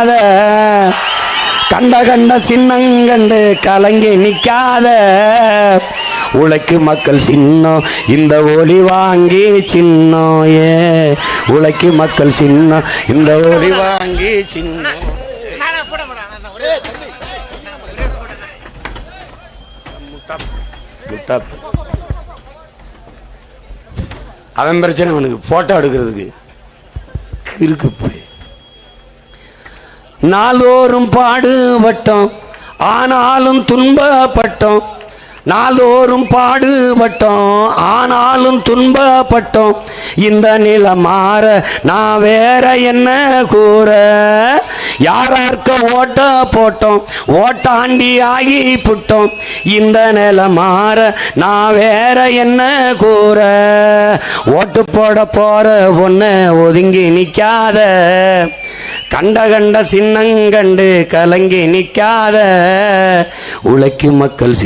நிக்காத, கண்ட கண்ட சின்னங்கண்டு கலங்கி நிக்காத. உழைக்கும் மக்கள் சின்னம் இந்த ஒளி வாங்கி சின்னம். ஏ உழைக்கும் மக்கள் சின்னம் இந்த ஒளி வாங்கி சின்னம். அவன் பிரச்சனை அவனுக்கு போட்டோ எடுக்கிறதுக்கு இருக்கு. போய் நாளோறும் பாடுபட்டோம் ஆனாலும் துன்பப்பட்டோம், நாளோறும் பாடுபட்டோம் ஆனாலும் துன்பப்பட்டோம். இந்த நிலை மாற நான் வேற என்ன கூற? யாரார்க்க ஓட்ட போட்டோம் ஓட்டாண்டி ஆகி புட்டோம். இந்த நிலை மாற நான் வேற என்ன கூற? ஓட்டு போட போற ஒன்ன ஒதுங்கி நிக்காத, கண்ட கண்ட சின்னங்கண்டு கலங்கி நிக்காத. உழைக்கும் மக்கள்